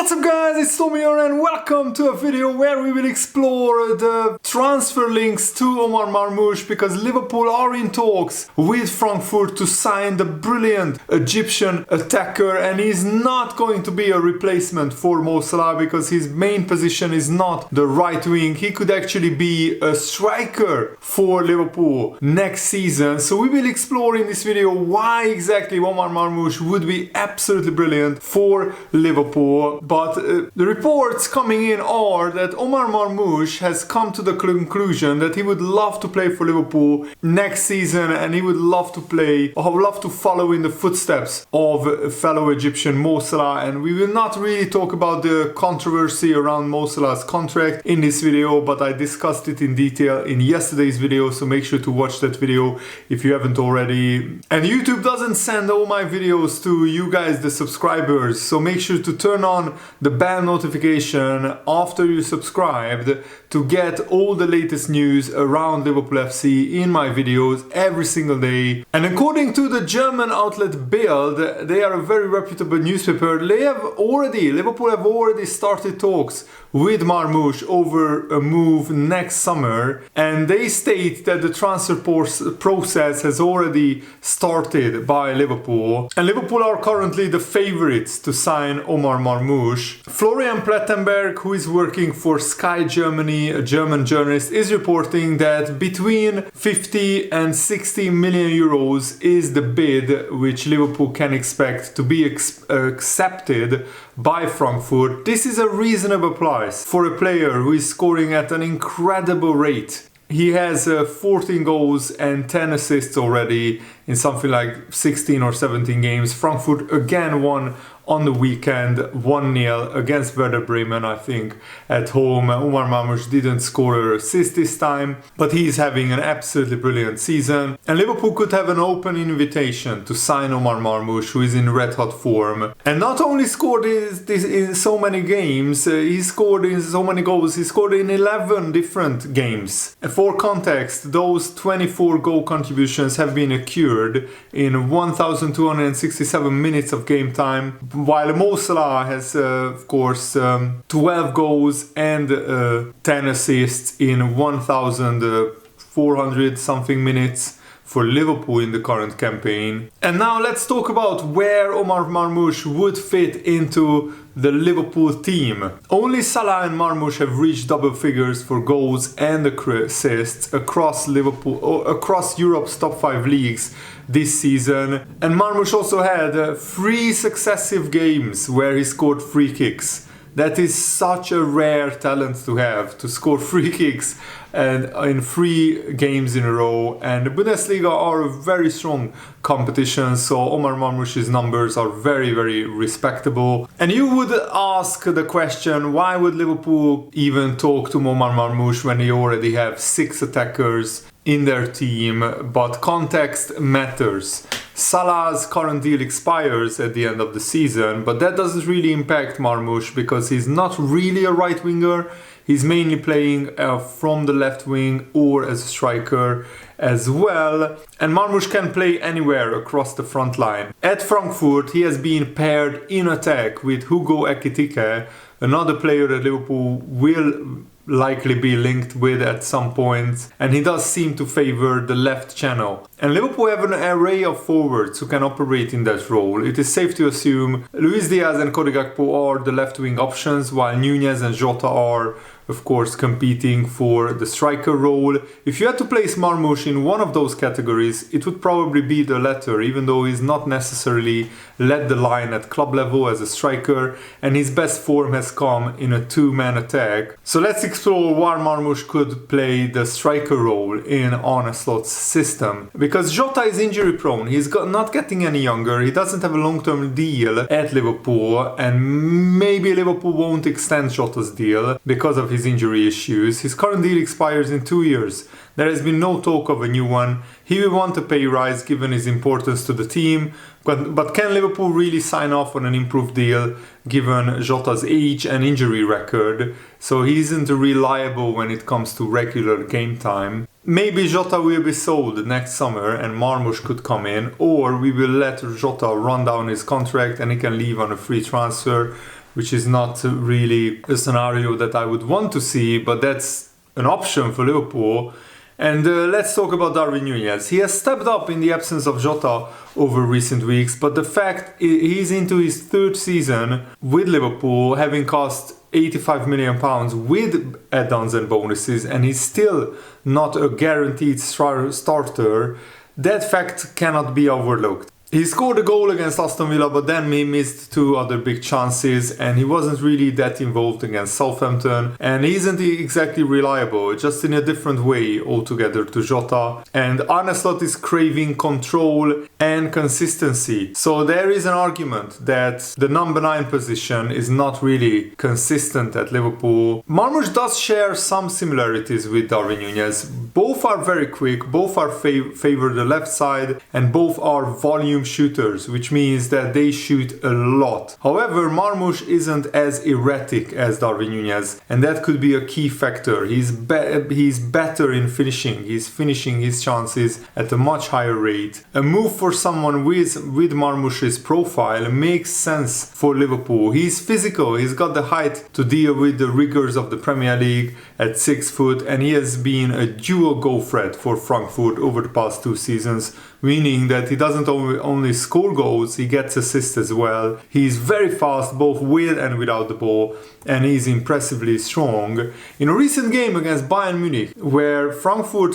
What's up guys, it's Tommy here and welcome to a video where we will explore the transfer links to Omar Marmoush, because Liverpool are in talks with Frankfurt to sign the brilliant Egyptian attacker, and he's not going to be a replacement for Mo Salah because his main position is not the right wing. He could actually be a striker for Liverpool next season. So we will explore in this video why exactly Omar Marmoush would be absolutely brilliant for Liverpool. But the reports coming in are that Omar Marmoush has come to the conclusion that he would love to play for Liverpool next season, and he would love to follow in the footsteps of fellow Egyptian Mo Salah. And we will not really talk about the controversy around Mo Salah's contract in this video, but I discussed it in detail in yesterday's video, so make sure to watch that video if you haven't already. And YouTube doesn't send all my videos to you guys, the subscribers, so make sure to turn on the bell notification after you subscribed to get all the latest news around Liverpool FC in my videos every single day. And according to the German outlet Bild, they are a very reputable newspaper. Liverpool have already started talks with Marmoush over a move next summer, and they state that the transfer process has already started by Liverpool, and Liverpool are currently the favorites to sign Omar Marmoush. Florian Plettenberg, who is working for Sky Germany, a German journalist, is reporting that between 50 and 60 million euros is the bid which Liverpool can expect to be accepted by Frankfurt. This is a reasonable price for a player who is scoring at an incredible rate. He has 14 goals and 10 assists already in something like 16 or 17 games. Frankfurt again won on the weekend 1-0 against Werder Bremen, I think, at home. Omar Marmoush didn't score an assist this time, but he's having an absolutely brilliant season. And Liverpool could have an open invitation to sign Omar Marmoush, who is in red-hot form. And not only scored this in so many games, he scored in so many goals, he scored in 11 different games. And for context, those 24 goal contributions have been occurred in 1,267 minutes of game time, while Mo Salah has, of course, 12 goals and 10 assists in 1,400 something minutes for Liverpool in the current campaign. And now let's talk about where Omar Marmoush would fit into the Liverpool team. Only Salah and Marmoush have reached double figures for goals and assists across Europe's top 5 leagues this season. And Marmoush also had 3 successive games where he scored free kicks. That is such a rare talent to have, to score free kicks and in 3 games in a row. And the Bundesliga are a very strong competition, so Omar Marmoush's numbers are very, very respectable. And you would ask the question, why would Liverpool even talk to Omar Marmoush when they already have 6 attackers in their team? But context matters. Salah's current deal expires at the end of the season, but that doesn't really impact Marmoush because he's not really a right winger. He's mainly playing from the left wing or as a striker as well. And Marmoush can play anywhere across the front line. At Frankfurt, he has been paired in attack with Hugo Ekitike, another player that Liverpool will likely be linked with at some point, and he does seem to favor the left channel. And Liverpool have an array of forwards who can operate in that role. It is safe to assume Luis Diaz and Cody Gakpo are the left wing options, while Nunez and Jota are, of course, competing for the striker role. If you had to place Marmoush in one of those categories, it would probably be the latter, even though he's not necessarily led the line at club level as a striker, and his best form has come in a 2-man attack. So let's explore why Marmoush could play the striker role in Arne Slot's system. Because Jota is injury prone, he's not getting any younger, he doesn't have a long-term deal at Liverpool, and maybe Liverpool won't extend Jota's deal because of his injury issues. His current deal expires in 2 years. There has been no talk of a new one. He will want a pay rise given his importance to the team, but can Liverpool really sign off on an improved deal given Jota's age and injury record? So he isn't reliable when it comes to regular game time. Maybe Jota will be sold next summer and Marmoush could come in, or we will let Jota run down his contract and he can leave on a free transfer. which is not really a scenario that I would want to see, but that's an option for Liverpool. And let's talk about Darwin Núñez. He has stepped up in the absence of Jota over recent weeks, but the fact he's into his third season with Liverpool, having cost £85 million with add-ons and bonuses, and he's still not a guaranteed starter, that fact cannot be overlooked. He scored a goal against Aston Villa, but then he missed 2 other big chances, and he wasn't really that involved against Southampton, and he isn't exactly reliable, just in a different way altogether to Jota. And Arne is craving control and consistency, so there is an argument that the number 9 position is not really consistent at Liverpool. Marmoush does share some similarities with Darwin Núñez. Both are very quick, both are favor the left side, and both are volume shooters, which means that they shoot a lot. However, Marmoush isn't as erratic as Darwin Núñez, and that could be a key factor. He's better in finishing. He's finishing his chances at a much higher rate. A move for someone with Marmoush's profile makes sense for Liverpool. He's physical, he's got the height to deal with the rigors of the Premier League at 6 foot, and he has been a dual goal threat for Frankfurt over the past 2 seasons, meaning that he doesn't only score goals, he gets assists as well. He's very fast both with and without the ball, and he's impressively strong. In a recent game against Bayern Munich, where Frankfurt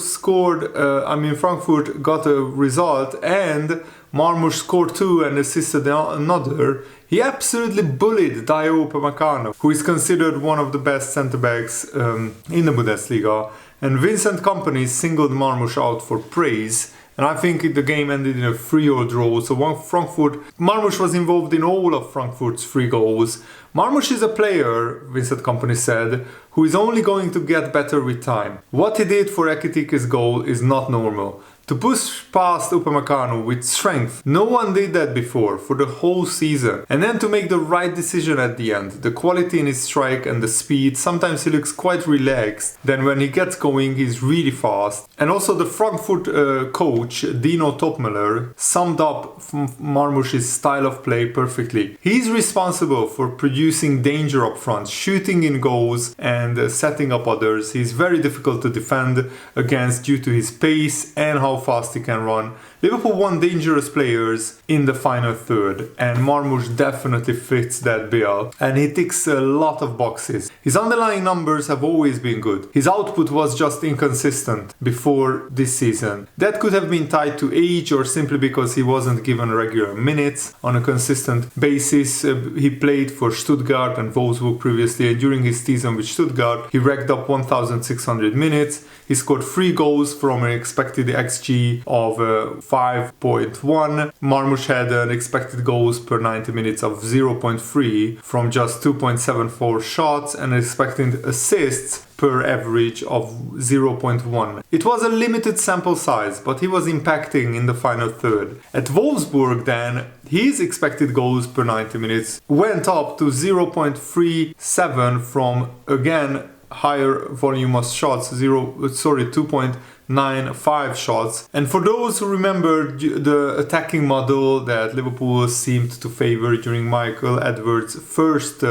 got a result and Marmoush scored 2 and assisted another, he absolutely bullied Dayot Upamecano, who is considered one of the best centre-backs in the Bundesliga, and Vincent Kompany singled Marmoush out for praise. And I think the game ended in a 3-3 draw, so Marmoush was involved in all of Frankfurt's 3 goals. Marmoush is a player, Vincent Kompany said, who is only going to get better with time. What he did for Ekitike's goal is not normal. To push past Upamecano with strength, no one did that before for the whole season. And then to make the right decision at the end, the quality in his strike and the speed, sometimes he looks quite relaxed. Then when he gets going, he's really fast. And also the Frankfurt coach, Dino Topmüller, summed up Marmoush's style of play perfectly. He's responsible for producing danger up front, shooting in goals and setting up others. He's very difficult to defend against due to his pace and how fast he can run. Liverpool want dangerous players in the final third, and Marmoush definitely fits that bill, and he ticks a lot of boxes. His underlying numbers have always been good. His output was just inconsistent before this season. That could have been tied to age or simply because he wasn't given regular minutes on a consistent basis. He played for Stuttgart and Wolfsburg previously, and during his season with Stuttgart, he racked up 1,600 minutes. He scored 3 goals from an expected XG of 5.1. Marmoush had an expected goals per 90 minutes of 0.3 from just 2.74 shots and expected assists per average of 0.1. It was a limited sample size, but he was impacting in the final third. At Wolfsburg then, his expected goals per 90 minutes went up to 0.37 from, again, higher volume of shots, 2.95 shots. And for those who remember the attacking model that Liverpool seemed to favor during Michael Edwards' first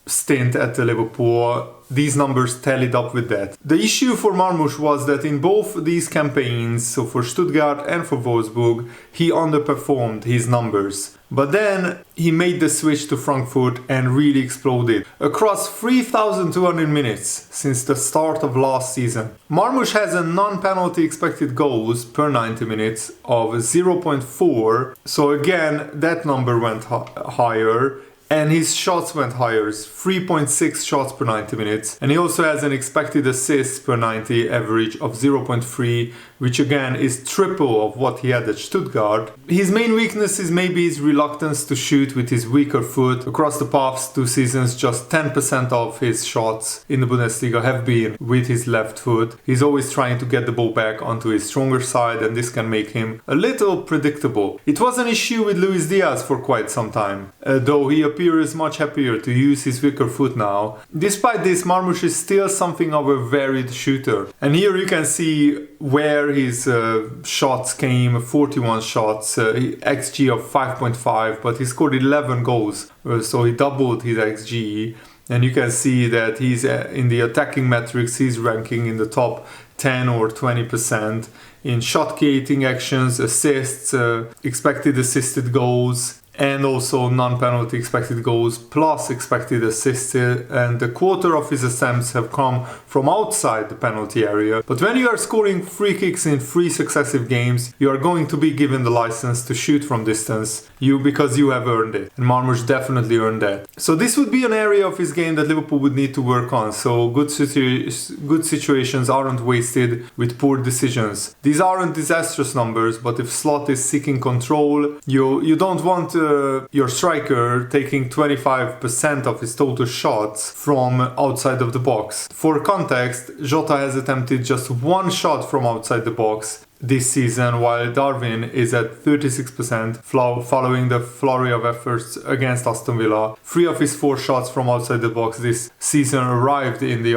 stint at Liverpool, these numbers tallied up with that. The issue for Marmoush was that in both these campaigns, so for Stuttgart and for Wolfsburg, he underperformed his numbers. But then he made the switch to Frankfurt and really exploded. Across 3,200 minutes since the start of last season, Marmoush has a non-penalty expected goals per 90 minutes of 0.4. So again, that number went higher. And his shots went higher, 3.6 shots per 90 minutes. And he also has an expected assists per 90 average of 0.3, which again is triple of what he had at Stuttgart. His main weakness is maybe his reluctance to shoot with his weaker foot. Across the past 2 seasons, just 10% of his shots in the Bundesliga have been with his left foot. He's always trying to get the ball back onto his stronger side, and this can make him a little predictable. It was an issue with Luis Diaz for quite some time, though he appeared appears much happier to use his weaker foot now. Despite this, Marmoush is still something of a varied shooter. And here you can see where his shots came, 41 shots, XG of 5.5, but he scored 11 goals, so he doubled his XG. And you can see that he's in the attacking metrics, he's ranking in the top 10 or 20% in shot creating actions, assists, expected assisted goals, and also non-penalty expected goals plus expected assists, and a quarter of his attempts have come from outside the penalty area. But when you are scoring free kicks in 3 successive games, you are going to be given the license to shoot from distance, because you have earned it. And Marmoush definitely earned that. So this would be an area of his game that Liverpool would need to work on. So good situations aren't wasted with poor decisions. These aren't disastrous numbers, but if Slot is seeking control, you don't want your striker taking 25% of his total shots from outside of the box. For context, Jota has attempted just 1 shot from outside the box this season, while Darwin is at 36% following the flurry of efforts against Aston Villa. 3 of his 4 shots from outside the box this season arrived in the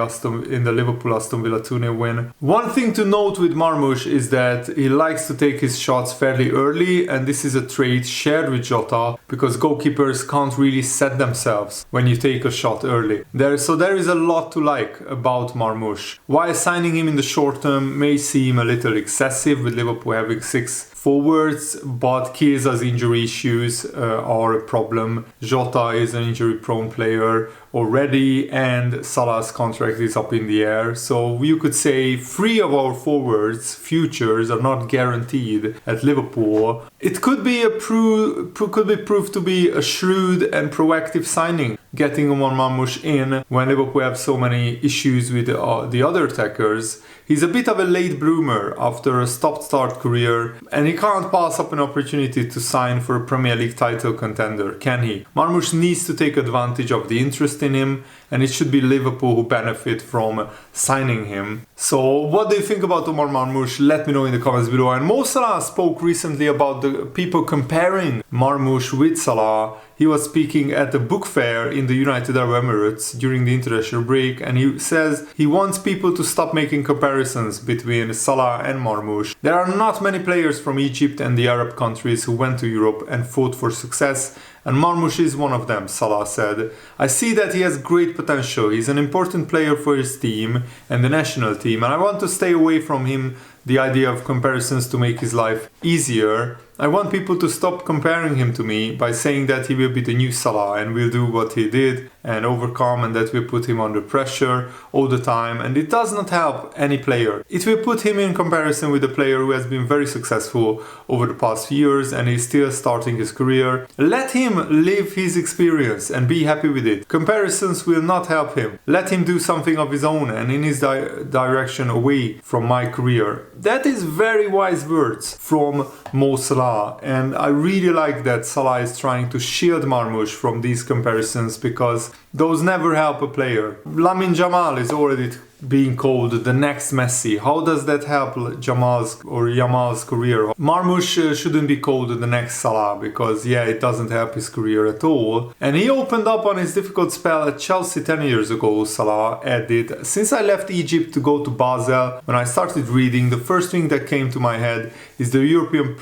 Liverpool-Aston Villa 2-0 win. One thing to note with Marmoush is that he likes to take his shots fairly early, and this is a trait shared with Jota because goalkeepers can't really set themselves when you take a shot early. There is a lot to like about Marmoush. While signing him in the short term may seem a little excessive, with Liverpool having 6 forwards, but Chiesa's injury issues are a problem. Jota is an injury-prone player already, and Salah's contract is up in the air. So you could say 3 of our forwards' futures are not guaranteed at Liverpool. It could be proved to be a shrewd and proactive signing, getting Omar Marmoush in when Liverpool have so many issues with the other attackers. He's a bit of a late bloomer after a stop-start career, and he can't pass up an opportunity to sign for a Premier League title contender, can he? Marmoush needs to take advantage of the interest in him, and it should be Liverpool who benefit from signing him. So what do you think about Omar Marmoush? Let me know in the comments below. And Mo Salah spoke recently about the people comparing Marmoush with Salah. He was speaking at a book fair in the United Arab Emirates during the international break, and he says he wants people to stop making comparisons between Salah and Marmoush. There are not many players from Egypt and the Arab countries who went to Europe and fought for success, and Marmoush is one of them, Salah said. I see that he has great potential. He's an important player for his team and the national team, and I want to stay away from him the idea of comparisons to make his life easier. I want people to stop comparing him to me by saying that he will be the new Salah and will do what he did and overcome, and that will put him under pressure all the time, and it does not help any player. It will put him in comparison with a player who has been very successful over the past years and is still starting his career. Let him live his experience and be happy with it. Comparisons will not help him. Let him do something of his own and in his direction away from my career. That is very wise words from Mo Salah, and I really like that Salah is trying to shield Marmoush from these comparisons, because those never help a player. Lamine Yamal is already being called the next Messi. How does that help Yamal's career? Marmoush shouldn't be called the next Salah, because it doesn't help his career at all. And he opened up on his difficult spell at Chelsea 10 years ago, Salah added. Since I left Egypt to go to Basel, when I started reading, the first thing that came to my head is the European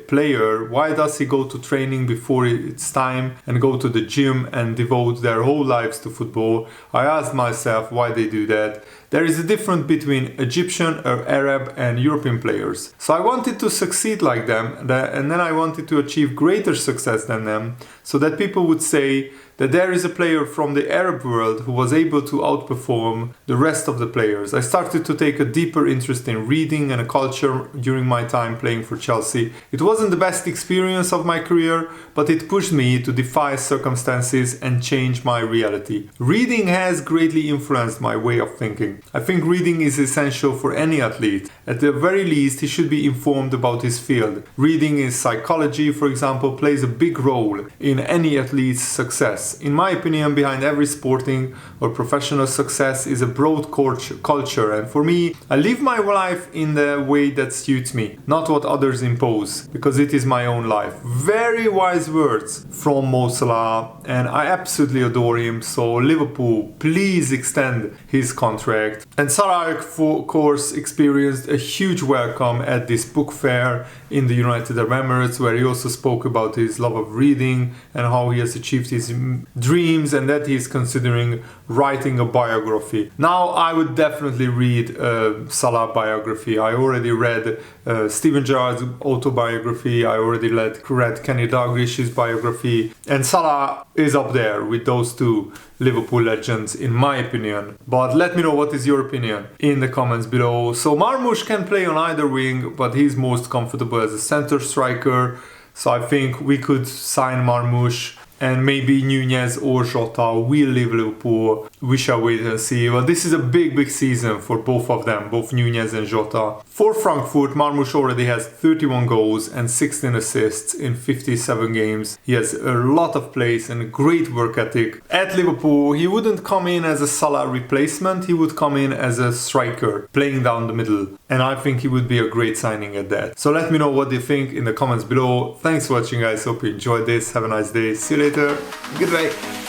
player. Why does he go to training before it's time and go to the gym and devote their whole lives to football? I asked myself why they do that. There is a difference between Egyptian or Arab and European players. So I wanted to succeed like them, and then I wanted to achieve greater success than them, so that people would say that there is a player from the Arab world who was able to outperform the rest of the players. I started to take a deeper interest in reading and a culture during my time playing for Chelsea. It wasn't the best experience of my career, but it pushed me to defy circumstances and change my reality. Reading has greatly influenced my way of thinking. I think reading is essential for any athlete. At the very least, he should be informed about his field. Reading in psychology, for example, plays a big role in any athlete's success. success. In my opinion, behind every sporting or professional success is a broad culture, and for me, I live my life in the way that suits me, not what others impose, because it is my own life. Very wise words from Mo Salah, and I absolutely adore him. So Liverpool, please extend his contract. And Salah, of course, experienced a huge welcome at this book fair in the United Arab Emirates, where he also spoke about his love of reading and how he has achieved his dreams, and that he is considering writing a biography. Now, I would definitely read Salah biography. I already read Steven Gerrard's autobiography. I already read Kenny Dalglish's biography, and Salah is up there with those two Liverpool legends, in my opinion. But let me know what is your opinion in the comments below. So Marmoush can play on either wing, but he's most comfortable as a center striker. So I think we could sign Marmoush, and maybe Nunez or Jota will leave Liverpool. We shall wait and see. But this is a big season for both of them, both Nunez and Jota. For Frankfurt, Marmoush already has 31 goals and 16 assists in 57 games. He has a lot of plays and great work ethic. At Liverpool, he wouldn't come in as a Salah replacement, he would come in as a striker, playing down the middle. And I think he would be a great signing at that. So let me know what you think in the comments below. Thanks for watching, guys. Hope you enjoyed this. Have a nice day. See you later. Goodbye.